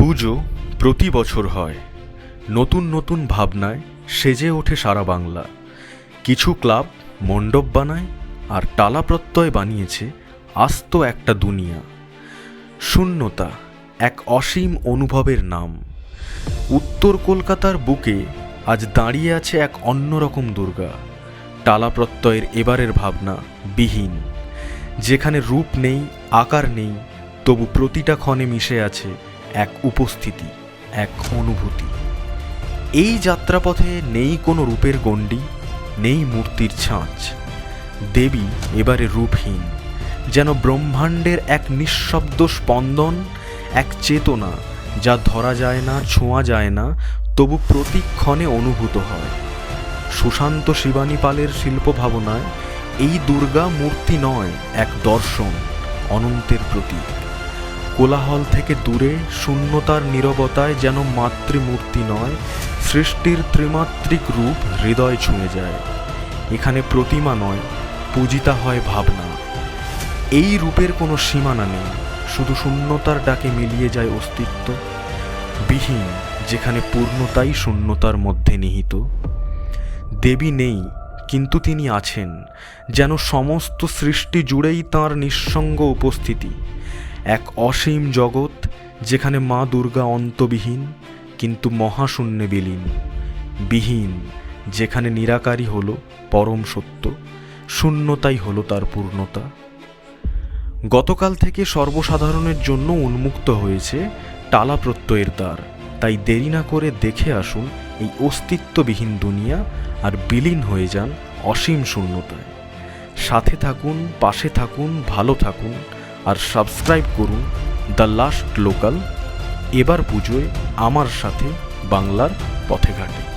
পুজো প্রতি বছর হয়। নতুন নতুন ভাবনায় সেজে ওঠে সারা বাংলা। কিছু ক্লাব মণ্ডপ বানায়, আর টালা প্রত্যয় বানিয়েছে আস্ত একটা দুনিয়া। শূন্যতা এক অসীম অনুভবের নাম। উত্তর কলকাতার বুকে আজ দাঁড়িয়ে আছে এক অন্যরকম দুর্গা। টালা প্রত্যয়ের এবারের ভাবনা বিহীন, যেখানে রূপ নেই, আকার নেই, তবু প্রতিটা ক্ষণে মিশে আছে এক উপস্থিতি, এক অনুভূতি। এই যাত্রাপথে নেই কোনো রূপের গণ্ডি, নেই মূর্তির ছাঁচ। দেবী এবারে রূপহীন, যেন ব্রহ্মাণ্ডের এক নিঃশব্দ স্পন্দন, এক চেতনা যা ধরা যায় না, ছোঁয়া যায় না, তবু প্রতিক্ষণে অনুভূত হয়। সুশান্ত শিবানী পালের শিল্প ভাবনায় এই দুর্গা মূর্তি নয়, এক দর্শন, অনন্তের প্রতীক। কোলাহল থেকে দূরে শূন্যতার নীরবতায় যেন মাতৃমূর্তি নয়, সৃষ্টির ত্রিমাত্রিক রূপ হৃদয় ছুঁয়ে যায়। এখানে প্রতিমা নয়, পূজিতা হয় ভাবনা। এই রূপের কোনো সীমানা নেই, শুধু শূন্যতার ডাকে মিলিয়ে যায় অস্তিত্ব। বিহীন, যেখানে পূর্ণতাই শূন্যতার মধ্যে নিহিত। দেবী নেই, কিন্তু তিনি আছেন, যেন সমস্ত সৃষ্টি জুড়েই তাঁর নিঃসঙ্গ উপস্থিতি। এক অসীম জগৎ, যেখানে মা দুর্গা অন্তবিহীন, কিন্তু মহাশূন্যে বিলীন। বিহীন, যেখানে নিরাকারই হল পরম সত্য, শূন্যতাই হল তার পূর্ণতা। গতকাল থেকে সর্বসাধারণের জন্য উন্মুক্ত হয়েছে টালা প্রত্যয়ের দ্বার। তাই দেরি না করে দেখে আসুন এই অস্তিত্ববিহীন দুনিয়া, আর বিলীন হয়ে যান অসীম শূন্যতায়। সাথে থাকুন, পাশে থাকুন, ভালো থাকুন, আর সাবস্ক্রাইব করুন দ্য লাস্ট লোকাল। এবার পুজোয় আমার সাথে বাংলার পথে ঘাটে।